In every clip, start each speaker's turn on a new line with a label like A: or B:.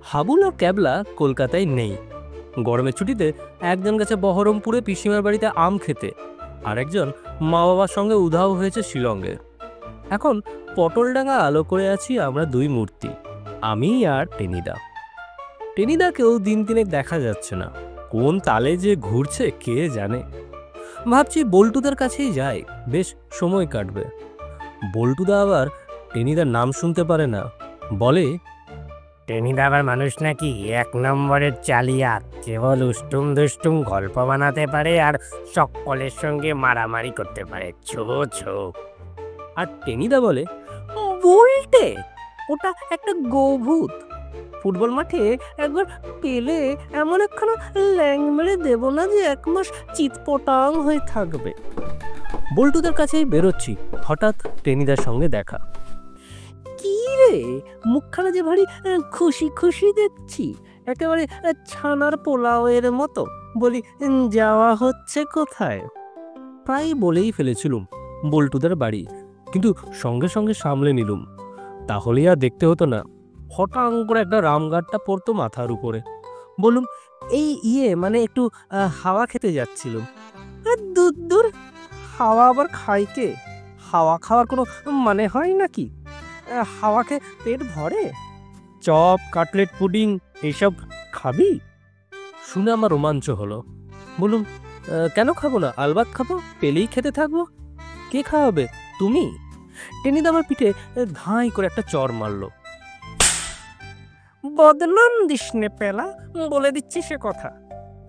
A: হাবুল আর ক্যাবলা কলকাতায় নেই। গরমের ছুটিতে একজন গেছে বহরমপুরে পিসিমার বাড়িতে আম খেতে, আর একজন মা বাবার সঙ্গে উধাও হয়েছে শিলংয়ে। এখন পটলডাঙ্গা আলো করে আছি আমরা দুই মূর্তি, আমি আর টেনিদা। টেনিদাকেও দিন তিনেক দেখা যাচ্ছে না, কোন তালে যে ঘুরছে কে জানে। ভাবছি বল্টুদার কাছেই যাই, বেশ সময় কাটবে। বল্টুদা আবার টেনিদার নাম শুনতে পারে না, বলে
B: টেনিদা আবার মানুষ নাকি? 1 নম্বরের চালিয়াত, কেবল উষ্টুম দুষ্টুম গল্প বানাতে পারে আর সকলের সঙ্গে মারামারি করতে পারে। ছো ছো।
A: আর টেনিদা বলে, বলতে ওটা একটা গোভূত। ফুটবল মাঠে একবার পেলে এমন একখানা ল্যাং মেরে দেব না যে 1 মাস চিৎপটাং হয়ে থাকবে। বল্টুদের কাছেই বেরোচ্ছি, হঠাৎ টেনিদার সঙ্গে দেখা। কি রে, মুখখানা যে ভারী খুশি খুশি দেখছি, একেবারে ছানার পোলাওয়ের মতো। বলি, যাওয়া হচ্ছে কোথায়? প্রায় বলেই ফেলেছিলুম বল্টুদের বাড়ি, কিন্তু সঙ্গে সঙ্গে সামলে নিলুম, তাহলে আর দেখতে হতো না। হঠাৎ করে একটা রামগাডটা পড়তো মাথার উপরে। বললুম, এই মানে একটু হাওয়া খেতে যাচ্ছিলাম। দূর দূর, হাওয়া আবার খাই কে? হাওয়া খাওয়ার কোনো মানে হয় নাকি? হাওয়া খেয়ে পেট ভরে? চপ, কাটলেট, পুডিং এইসব খাবি? শুনে আমার রোমাঞ্চ হলো। বললুম, কেন খাবো না, আলবাত খাবো, পেলেই খেতে থাকবো। কে খাওয়াবে, তুমি? টেনিদা আমার পিঠে ধাঁই করে একটা চর মারল। বদনাম দিস নে পেলা, বলে দিচ্ছি সে কথা।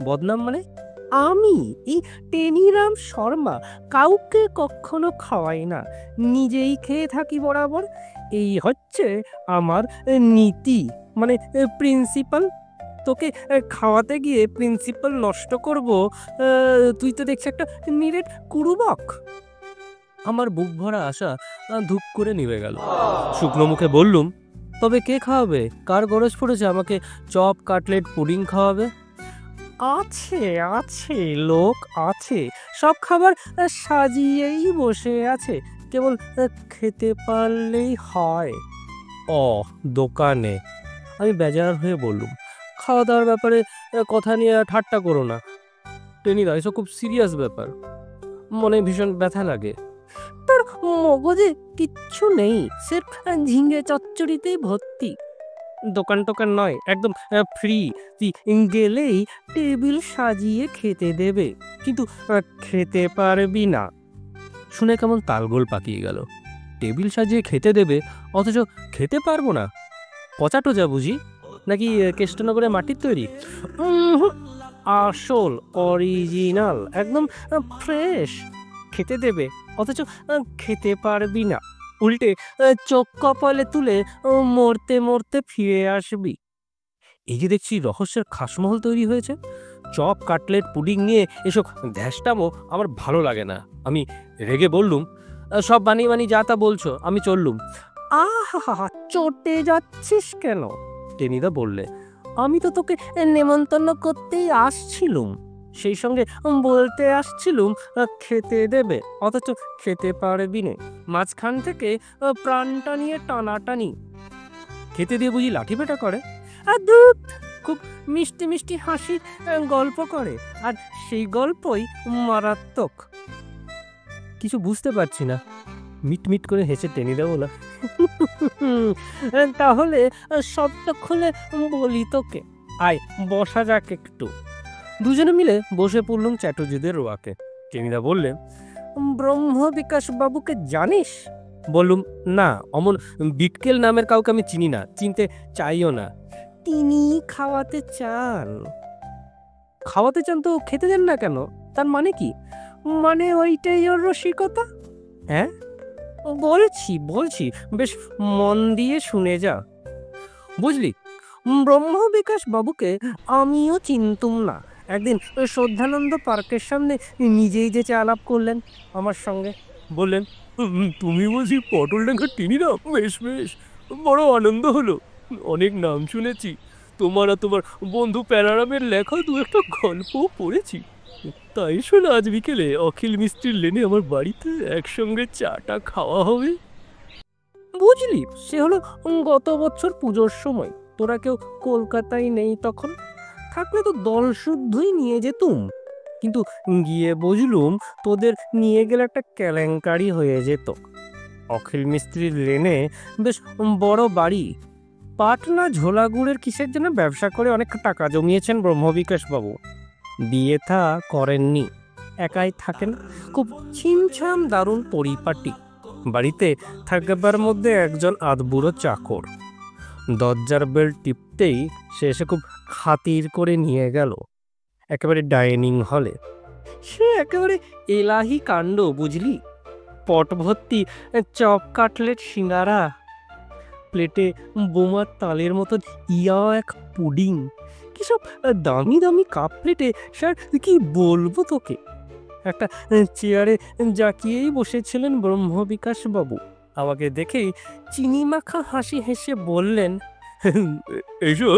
A: বদনাম মানে? আমি এই টেনিরাম শর্মা কাউকে কখনো খাওয়াই না, নিজেই খেয়ে থাকি বরাবর। এই হচ্ছে আমার নীতি, মানে প্রিন্সিপাল। তোকে খাওয়াতে গিয়ে প্রিন্সিপাল নষ্ট করব? তুই তো দেখছি একটা নিরেট কুরুবক। আমার বুক ভরা আশা ধূপ করে নিভে গেল। শুকনো মুখে বললুম, তবে কে খাওয়াবে? কার গরজ পড়েছে আমাকে চপ, কাটলেট, পুডিং খাওয়াবে? আছে আছে, লোক আছে, সব খাবার সাজিয়েই বসে আছে, কেবল খেতে পারলেই হয়। দোকানে? আমি বেজার হয়ে বললুম, খাওয়া দাওয়ার ব্যাপারে কথা নিয়ে ঠাট্টা করো না টেনিদা, এসব খুব সিরিয়াস ব্যাপার, মনে ভীষণ ব্যথা লাগে। তোর মগজে কিচ্ছু নেই, সির্ফ ঝিঙে চচ্চড়িতেই ভর্তি। দোকান টোকান নয়, একদম ফ্রি। তুই গেলেই টেবিল সাজিয়ে খেতে দেবে, কিন্তু খেতে পারবি না। শুনে কেমন তালগোল পাকিয়ে গেল। টেবিল সাজিয়ে খেতে দেবে, অথচ খেতে পারবো না? পচা টোজা বুঝি, নাকি কেষ্টনগরে মাটির তৈরি? আসল, অরিজিনাল, একদম ফ্রেশ। খেতে দেবে, অথচ খেতে পারবি না। উল্টে চোখ কপালে তুলে মরতে মরতে ফিরে আসবি। এই যে দেখছি রহস্যের খাসমহল তৈরি হয়েছে। চপ, কাটলেট, পুডিং নিয়ে এসব ধ্যাসটামো আমার ভালো লাগে না। আমি রেগে বললুম, সব বানিয়ে যা তা বলছো, আমি চললুম। আহা, চটে যাচ্ছিস কেন? টেনিদা বললে, আমি তো তোকে নেমন্তন্ন করতেই আসছিলুম, সেই সঙ্গে বলতে আসছিলুম খেতে দেবে, অথচ খেতে পারবি না। মাঝখান থেকে প্রাণটা নিয়ে টানাটানি। খেতে দিয়ে বুঝি লাঠি পেটা করে? আর দুধ, খুব মিষ্টি মিষ্টি হাসি গল্প করে, আর সেই গল্পই মারাত্মক। কিছু বুঝতে পারছি না, মিটমিট করে হেসে টেনিদা বলা, তাহলে সবটা খুলে বলি তোকে, আয় বসা যাক একটু। দুজনে মিলে বসে পড়লুম চ্যাটার্জিদের রোয়াকে। টেনিদা বললে, ব্রহ্ম বিকাশ বাবুকে জানিস? বললুম, না, অমন বিটকেল নামের কাউকে আমি চিনি না, চিনতে চাইও না। তিনি খাওয়াতে চান? খাওয়াতে চান তো খেতে দেন না কেন? তার মানে কি? মানে ওইটাই ওর রসিকতা। হ্যাঁ, বলছি, বেশ মন দিয়ে শুনে যা। বুঝলি, ব্রহ্ম বিকাশ বাবুকে আমিও চিনতুম না। একদিন শ্রদ্ধানন্দ পার্কের সামনে নিজেই যেচে আলাপ করলেন আমার সঙ্গে। বললেন, তুমি বুঝি পটলডাঙ্গা টেনিদা? বেশ বেশ, বড় আনন্দ হলো। অনেক নাম শুনেছি তোমার, আর তোমার বন্ধু প্যারারামের লেখা 2-একটা গল্পও পড়েছি। তাই শোনো, আজ বিকেলে অখিল মিস্ত্রির লেনে আমার বাড়িতে একসঙ্গে চাটা খাওয়া হবে। বুঝলি, সে হলো গত বছর পুজোর সময়। তোরা কেউ কলকাতায় নেই তখন, থাকলে তো দল শুদ্ধই নিয়ে যেতুম, কিন্তু গিয়ে বুঝলুম তোদের নিয়ে গেলে একটা কেলেঙ্কারি হয়ে যেত। অখিল মিস্ত্রির লেনে বেশ বড় বাড়ি, পাটনা ঝোলাগুড়ের কিসের জন্য ব্যবসা করে অনেক টাকা জমিয়েছেন ব্রহ্মবিকাশ বাবু। বিয়ে থা করেননি, একাই থাকেন, খুব ছিমছাম দারুণ পরিপাটি। বাড়িতে থাকবার মধ্যে একজন আধবুড়ো চাকর। দরজার বেল টিপতেই সে এসে খুব খাতির করে নিয়ে গেল একেবারে ডাইনিং হলে। সে একেবারে এলাহি কাণ্ড বুঝলি, পট ভর্তি চপ কাটলেট সিঙ্গারা, প্লেটে বোমার তালের মতো ইয়া এক পুডিং, কিসব দামি দামি কাপ প্লেটে। স্যার কি বলবো তোকে, একটা চেয়ারে জাকিয়েই বসেছিলেন ব্রহ্মবিকাশ বাবু। আমাকে দেখেই চিনি মাখা হাসি হেসে বললেন, এসো,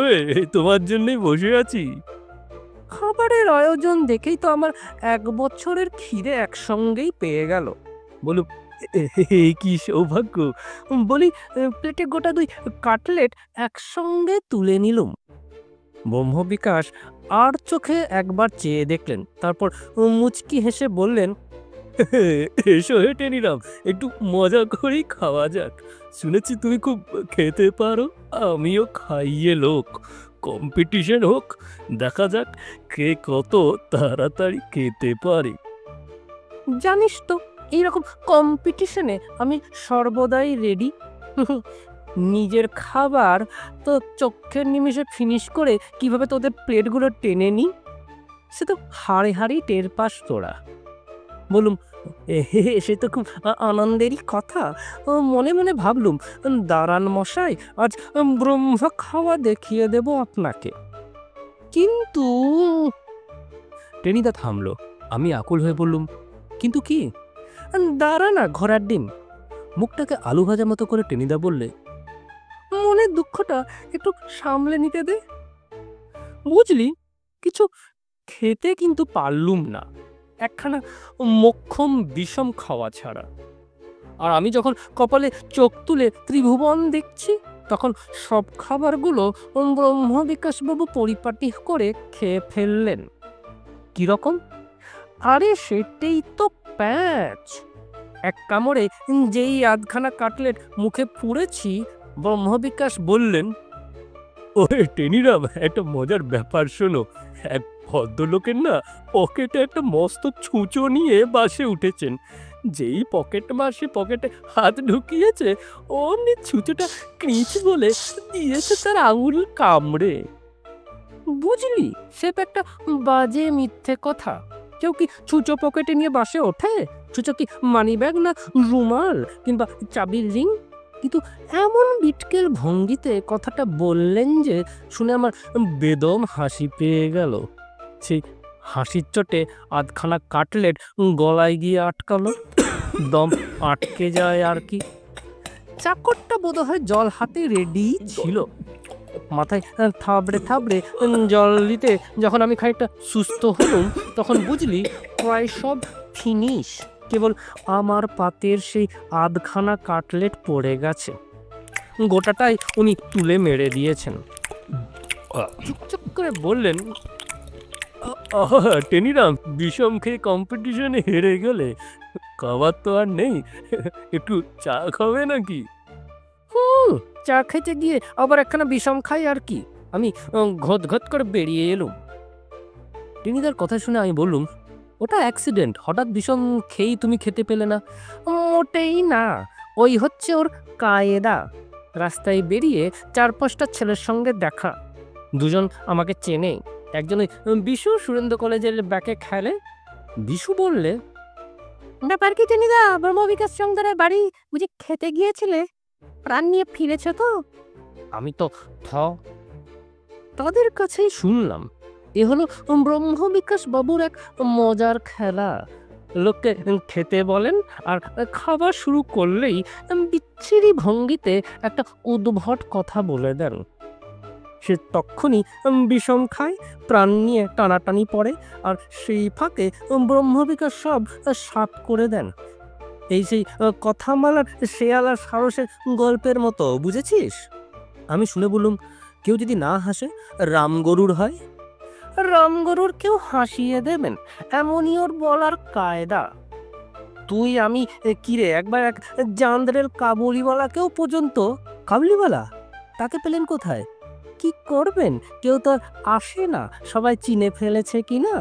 A: তোমার জন্যই বসে আছি। খাবারের আয়োজন দেখেই তো আমার 1 বছরের খিদে একসঙ্গেই পেয়ে গেল। বলুন, কি সৌভাগ্য। বলি, প্লেটে গোটা 2 কাটলেট একসঙ্গে তুলে নিলুম। ব্রহ্মবিকাশ আর চোখে একবার চেয়ে দেখলেন, তারপর মুচকি হেসে বললেন, এসো টেনিরাম, একটু মজা করেই খাওয়া যাক। শুনেছি তুমি খুব খেতে পারো, আমিও খাইয়ে লোক। কম্পিটিশন হোক, দেখা যাক কে কত তাড়াতাড়ি খেতে পারে। জানিস তো, এইরকম কম্পিটিশনে আমি সর্বদাই রেডি। নিজের খাবার তো চোখের নিমেষে ফিনিশ করে কিভাবে তোদের প্লেটগুলো টেনে নিই, সে তো হাড়ে হাড়েই টের পাস তোরা। বলুম, সে তো খুব আনন্দেরই কথা। মনে মনে ভাবলুম, দাঁড়ান মশাই, আজ ব্রহ্ম খাওয়া দেখিয়ে দেব আপনাকে। কিন্তু টেনিদা থামলো। আমি আকুল হয়ে বললুম, কিন্তু কি? দাঁড়া না ঘোড়ার ডিম। মুখটাকে আলু ভাজা মতো করে টেনিদা বললে, মনের দুঃখটা একটু সামলে নিতে দে। বুঝলি, কিছু খেতে কিন্তু পারলুম না, একখানা মোক্ষম বিষম খাওয়া ছাড়া। আর আমি যখন কপালে চোখ তুলে ত্রিভুবন দেখছি, তখন সব খাবারগুলো ব্রহ্মবিকাশবাবু পরিপাটি করে খেয়ে ফেললেন। কিরকম? আরে সেটাই তো প্যাচ। এক কামড়ে যেই আধখানা কাটলেট মুখে পুড়েছি, ব্রহ্মবিকাশ বললেন, ওরে টেনিরাম, একটা মজার ব্যাপার শোনো। এক ভদ্রলোকের না পকেটে একটা মস্ত ছুঁচো নিয়ে বাসে উঠেছেন। যেই পকেট মাসে পকেটে হাত ঢুকিয়েছে, অমনি ছুঁচোটা ক্রিচ বলে দিয়েছে তার আঙুল কামড়ে। বুঝলি, সে তো একটা বাজে মিথ্যে কথা। কেউ কি ছুঁচো পকেটে নিয়ে বাসে ওঠে? ছুঁচো কি মানি ব্যাগ, না রুমাল, কিংবা চাবির রিং? কিন্তু এমন বিটকেল ভঙ্গিতে কথাটা বললেন যে শুনে আমার বেদম হাসি পেয়ে গেল। সেই হাসির চোটে আধখানা কাটলেট গলায় গিয়ে আটকালো। দম আটকে যায় আর কি। চাকরটা বোধহয় জল হাতে রেডি ছিল। মাথায় থাবড়ে থাবড়ে জল দিতে যখন আমি খানিকটা সুস্থ হলুম, তখন বুঝলি প্রায় সব ফিনিশ। কেবল আমার পাতের সেই আধখানা কাটলেট পড়ে গেছে। গোটাটাই উনি তুলে মেরে দিয়েছেন। চুপচুপ করে বললেন, টেনিরাম, বিষম খেয়ে কম্পিটিশনে হেরে গেলে খাবার তো আর নেই, একটু চা খাবে নাকি? চা খেতে গিয়ে আবার একখানা বিষম খাই আর কি। আমি ঘত ঘত করে বেরিয়ে এলুম। টেনিদার কথা শুনে আমি বললুম, ওটা অ্যাক্সিডেন্ট, হঠাৎ বিষম খেয়েই তুমি খেতে পেলে না। মোটেই না, ওই হচ্ছে ওর কায়দা। রাস্তায় বেরিয়ে 4-5টা ছেলের সঙ্গে দেখা। দুজন আমাকে চেনে। একজন ওই বিশু সুরেন্দ্র কলেজের ব্যাকে খেলে। বিশু বললে, ব্যাপার কি টেনিদা, ব্রহ্মবিকাশ চন্দ্রের বাড়ি বুঝি খেতে গিয়েছিলে? প্রাণ নিয়ে ফিরেছে তো? আমি তো তাদের কাছেই শুনলাম। এ হলো ব্রহ্মবিকাশ বাবুর এক মজার খেলা। লোককে খেতে বলেন, আর খাবার শুরু করলেই বিচ্ছিরি ভঙ্গিতে একটা উদ্ভট কথা বলে দেন। সে তক্ষুনি বিষম খায়, প্রাণ নিয়ে টানাটানি পড়ে, আর সেই ফাঁকে ব্রহ্মবিকাশ সব সাফ করে দেন। এই সেই কথামালার শেয়াল আর সারসের গল্পের মতো, বুঝেছিস? আমি শুনে বললুম, কেউ যদি না হাসে, রামগরুর হয়। রামগরুর কেউ হাসিয়ে দেবেন, এমনই ওর বলার কায়দা। তুই আমি কিরে একবার এক জান্দ্রেল কাবুলিওয়ালাকেও পর্যন্ত। কাবুলিওয়ালা? তাকে পেলেন কোথায়? কি করবেন, কেউ তো আর আসে না, সবাই চিনে ফেলেছে কি না।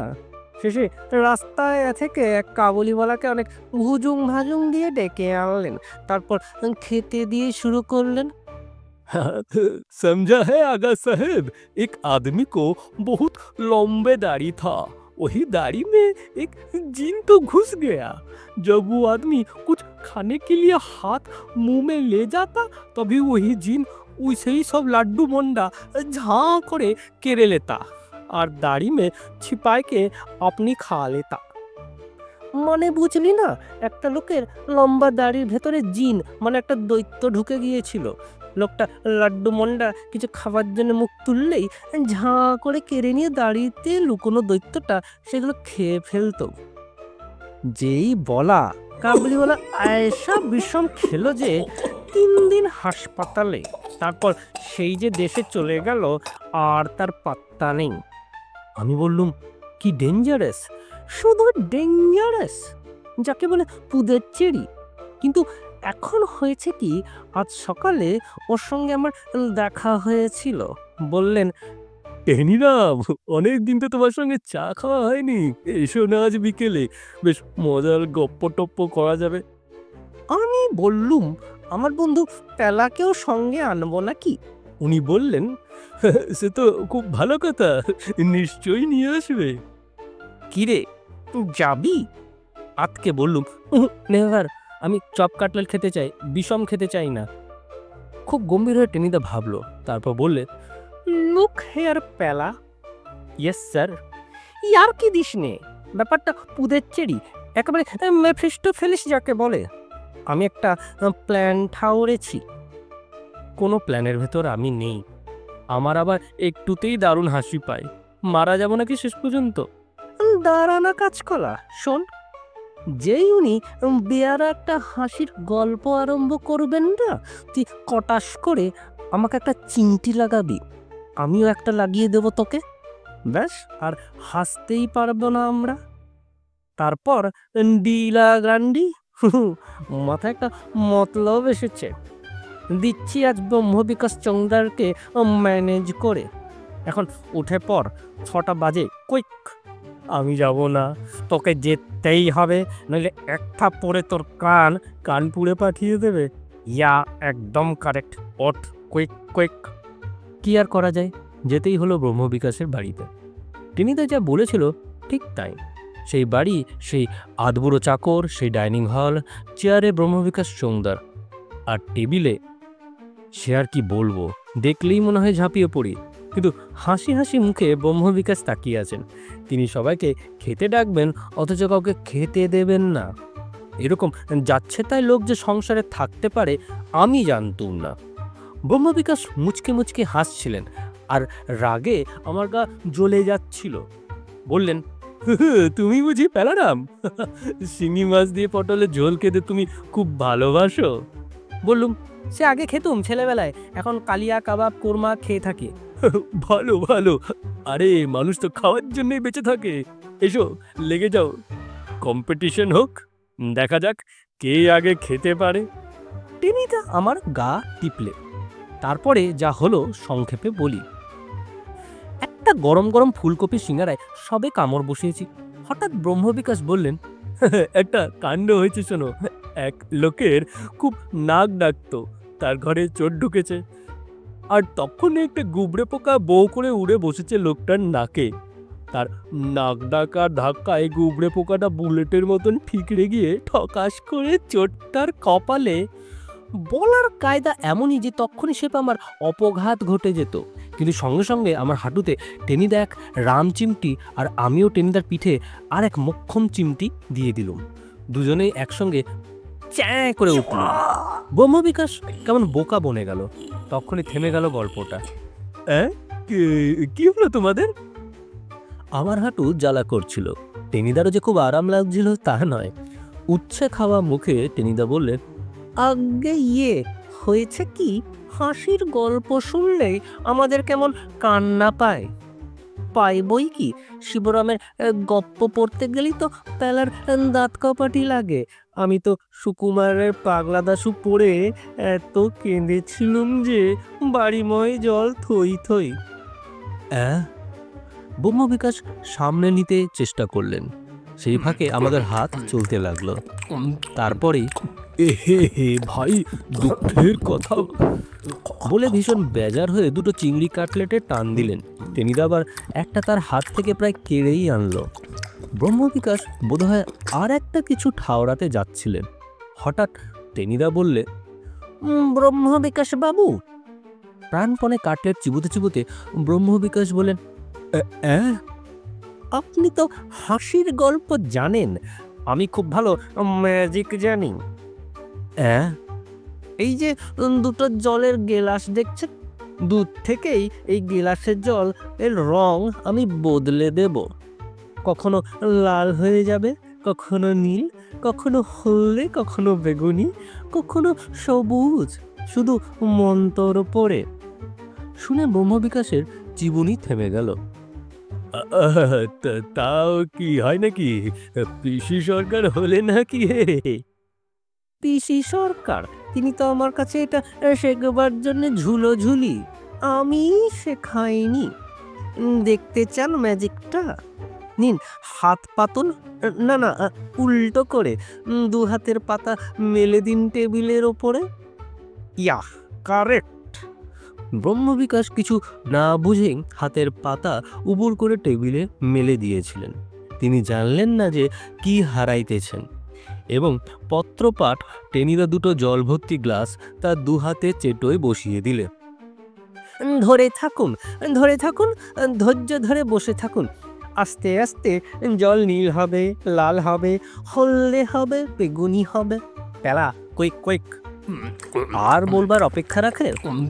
A: শেষে রাস্তায় থেকে এক কাবুলিওয়ালাকে অনেক হুজুং ভাজুং দিয়ে ডেকে আনলেন, তারপর খেতে দিয়ে শুরু করলেন।
C: समझा है आगा साहब, एक आदमी को बहुत लंबे दाढ़ी था, वही दाढ़ी में एक जीन तो घुस गया। जब वो आदमी कुछ खाने के लिए हाथ मुंह में ले जाता, तभी वही जीन वैसे ही सब लड्डू मंडा झाँ करे केरे लेता और दाढ़ी में छिपा के अपनी खा लेता।
A: মানে বুঝলি না, একটা লোকের লম্বা দাড়ির ভেতরে জিন মানে একটা দৈত্য ঢুকে গিয়েছিল। লোকটা লাড্ডু মন্ডা কিছু খাবার জন্য মুখ তুললেই ঝাঁ করে কেড়ে নিয়ে দাড়িতে লুকোনো দৈত্যটা সেগুলো খেয়ে ফেলতো। যেই বলা কাবুলিওয়ালা আয়েশা বিষম খেলো যে 3 দিন হাসপাতালে, তারপর সেই যে দেশে চলে গেল আর তার পাত্তা নেই। আমি বললুম, কি ডেঞ্জারাস, শুধু ডেঞ্জারাস, যাকে বলে পুদের চেরি। কিন্তু এখন হয়েছে কি, আজ সকালে ওর সঙ্গে আমার দেখা হয়েছিল। বললেন,
C: টেনিরাম, অনেক দিন তো তোমার সঙ্গে চা খাওয়া হয়নি, এসো না আজ বিকেলে, বেশ মজার গপ্প টপ্প করা যাবে।
A: আমি বললুম, আমার বন্ধু পেলাকেও সঙ্গে আনবো নাকি?
C: উনি বললেন, সে তো খুব ভালো কথা, নিশ্চয়ই নিয়ে আসবে।
A: কিরে যাবি? আতকে বললুম, নেভার, আমি চপ কাটলেট খেতে চাই, বিষম খেতে চাই না। খুব গম্ভীর হয়ে টেনিদা ভাবলো, তারপর বললে, look here Pela. Yes sir. ইয়ার কি দিস নে, ব্যাপারটা পুদের চেরি, একেবারে মেফিস্টোফেলিস যাকে বলে। আমি একটা প্ল্যান ঠাউরেছি। কোনো প্ল্যানের ভেতর আমি নেই। আমার আবার একটুতেই দারুণ হাসি পায়। মারা যাব নাকি শেষ পর্যন্ত? দাঁড়ানা কাজকলা, শোন, যেই উনি বেয়ারা একটা হাসির গল্প আরম্ভ করবেন না, তুই কটাস করে আমাকে একটা চিমটি লাগাবি, আমিও একটা লাগিয়ে দেব তোকে, ব্যাস আর হাসতেই পারবো না আমরা। তারপর ডিলা গ্রান্ডি, মাথায় একটা মতলব এসেছে, দিচ্ছি আজ ব্রহ্মবিকাশ চন্দ্রকে ম্যানেজ করে। এখন উঠে পর, 6টা বাজে, কুইক। আমি যাব না, তোকে যেতেই হবে, নইলে একটা পরে তোর কান পুড়ে পাঠিয়ে দেবে। ইয়া একদম কারেক্ট, ওঠ, কুইক কুইক। কি আর করা যায়, যেতেই হলো ব্রহ্মবিকাশের বাড়িতে। টেনিদা যা বলেছিল ঠিক তাই। সেই বাড়ি, সেই আধবুড়ো চাকর, সেই ডাইনিং হল, চেয়ারে ব্রহ্মবিকাশ চৌন্দার, আর টেবিলে সে আর কি বলবো, দেখলেই মনে হয় ঝাঁপিয়ে পড়ি। কিন্তু হাসি হাসি মুখে ব্রহ্মবিকাশ তাকিয়ে আছেন। তিনি সবাইকে খেতে ডাকবেন, অথচ কাউকে খেতে দেবেন না। এরকম যাচ্ছে তাই লোক যে সংসারে থাকতে পারে আমি জানতুম না। ব্রহ্মবিকাশ মুচকে মুচকে হাসছিলেন, আর রাগে আমার গা জ্বলে যাচ্ছিল। বললেন,
C: তুমি বুঝি পেলারাম, শিঙি মাছ দিয়ে পটলের ঝোল খেতে তুমি খুব ভালোবাসো?
A: বললুম, সে আগে খেতুম ছেলেবেলায়, এখন কালিয়া কাবাব কোরমা খেয়ে থাকি।
C: ভালো ভালো, আরে মানুষ তো খাওয়ার জন্যই বেঁচে থাকে। এসো লেগে যাও, কম্পিটিশন হোক, দেখা যাক কে আগে খেতে পারে।
A: টেনিদা আমার গা টিপলে। তারপরে যা হলো সংক্ষেপে বলি। একটা গরম গরম ফুলকপি সিঙ্গারায় সবে কামড় বসিয়েছি, হঠাৎ ব্রহ্মবিকাশ বললেন,
C: একটা কাণ্ড হয়েছে শোনো। এক লোকের খুব নাক ডাকতো, তার ঘরে চোর ঢুকেছে, আর তখন একটা গুবড়ে পোকা বউ করে উড়ে বসেছে লোকটার নাকে। তার নাক ডাকার ধাক্কায় গুবড়ে পোকাটা বুলেটের মতন ঠিকরে গিয়ে ঠকাস করে চোরটার কপালে।
A: বলার কায়দা এমনই যে তখনই সে আমার অপঘাত ঘটে যেত, কিন্তু সঙ্গে সঙ্গে আমার হাঁটুতে টেনিদা এক রাম চিমটি, আর আমিও টেনিদার পিঠে আর এক মক্ষম চিমটি দিয়ে দিলুম। দুজনেই একসঙ্গে চ্যাঁ করে উঠল। ব্রহ্মবিকাশ কেমন বোকা বনে গেল। তখনই থেমে গেল গল্পটা।
C: কি হলো তোমাদের?
A: আমার হাঁটু জ্বালা করছিল, টেনিদারও যে খুব আরাম লাগছিল তা নয়। উচ্ছে খাওয়া মুখে টেনিদা বললেন, আগে ইয়ে হয়েছে কি, হাসির গল্প শুনলেই আমাদের কেমন কান্না পায়। পায় বই কি, শিবরামের গপ্প পড়তে গেলেই তো পেলার দাঁত কপাটি লাগে। আমি তো সুকুমারের পাগলা দাশু পড়ে এত কেঁদেছিলুম যে বাড়িময় জল থই থই।
C: ব্রহ্ম বিকাশ সামনে নিতে চেষ্টা করলেন, সেই ফাঁকে আমাদের হাত চলতে লাগলো। তারপরেই হে ভাই, দুঃখের কথা বলে ভীষণ বেজার হয়ে দুটো চিংড়ি কাটলেটে টান দিলেন। টেনিদা আবার একটা তার হাত থেকে প্রায় কেড়েই আনলো। ব্রহ্ম বিকাশ বোধহয় আর একটা কিছু ঠাওরাতে যাচ্ছিলেন। হঠাৎ টেনিদা বললে,
A: ব্রহ্ম বিকাশ বাবু।
C: প্রাণপণে কাটলেট চিবুতে চিবুতে ব্রহ্ম বিকাশ বলেন,
A: আপনি তো হাসির গল্প জানেন, আমি খুব ভালো ম্যাজিক জানি। এই যে দুটো জলের গেলাস দেখছেন, দুধ থেকেই এই গেলাসের জল এর রং আমি বদলে দেব। কখনো লাল হয়ে যাবে, কখনো নীল, কখনো হলদে, কখনো বেগুনি, কখনো সবুজ, শুধু মন্তর পড়ে।
C: শুনে ব্রহ্ম বিকাশের জীবনই থেমে গেল। তাও কি হয় নাকি? পিসি সরকার হলে নাকি?
A: পিসি সরকার, তিনি তো আমার কাছে এটা শেখবার জন্য ঝুলোঝুলি, আমি শেখাইনি। দেখতে চান ম্যাজিকটা? নিন, হাত পাতুন, না না, উল্টো করে দু হাতের পাতা মেলে দিন টেবিলের ওপরে। ইয়া, কারেক্ট।
C: ব্রহ্ম বিকাশ কিছু না বুঝে হাতের পাতা উবুর করে টেবিলে মেলে দিয়েছিলেন। তিনি জানলেন না যে কি হারাইতেছেন, এবং পত্রপাঠ টেনিদা দুটো জল ভর্তি গ্লাস তার দু হাতে চেটোয় বসিয়ে দিলে।
A: ধরে থাকুন, ধরে থাকুন, ধৈর্য ধরে বসে থাকুন। আস্তে আস্তে জল নীল হবে, লাল হবে, হলদে হবে, বেগুনি হবে। পেলা, কুইক কুইক।
C: আর বলবার অপেক্ষা রাখে?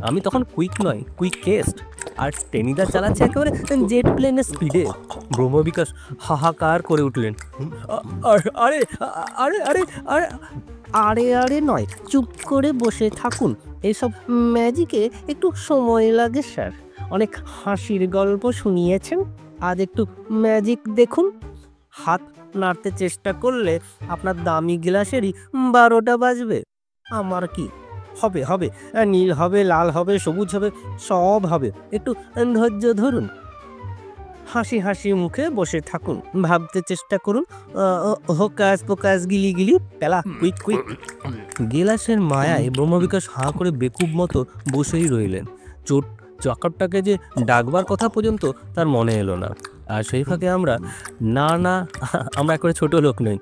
C: আমি তখন কুইক নয়, কুইকেস্ট। আর টেনিদা চালাচ্ছে একেবারে জেট প্লেনের স্পিডে। ব্রহ্ম বিকাশ হাহাকার করে উঠলেন, আরে আরে আরে আরে
A: আরে আরে নয়, চুপ করে বসে থাকুন। এসব ম্যাজিকে একটু সময় লাগে স্যার। অনেক হাসির গল্প শুনিয়েছেন, আজ একটু ম্যাজিক দেখুন। হাত নাড়তে চেষ্টা করলে আপনার দামি গ্লাসেরই 12টা বাজবে। আমার কি হবে? হবে, নীল হবে, লাল হবে, সবুজ হবে, সব হবে। একটু ধৈর্য ধরুন, হাসি হাসি মুখে বসে থাকুন, ভাবতে চেষ্টা করুন। হোকাস পোকাস গিলি গিলি, পেলা, কুইক কুইক।
C: গেলাসের মায়ায় ব্রহ্ম বিকাশ হাঁ করে বেকুব মতো বসেই রইলেন। চোট চাকরটাকে যে ডাকবার কথা পর্যন্ত তার মনে এলো না। আর সেই ফাঁকে আমরা আমরা একবারে ছোট লোক নই।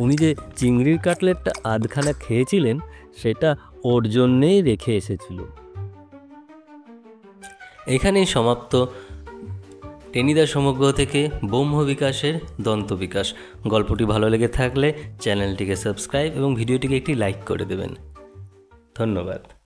C: উনি যে চিংড়ির কাটলেটটা আধখানা খেয়েছিলেন, সেটা ওর জন্যেই রেখে এসেছিল।
D: এখানেই সমাপ্ত টেনিদা সমগ্র থেকে ব্রহ্ম বিকাশের দন্ত বিকাশ। গল্পটি ভালো লেগে থাকলে চ্যানেলটিকে সাবস্ক্রাইব এবং ভিডিওটিকে একটি লাইক করে দেবেন। ধন্যবাদ।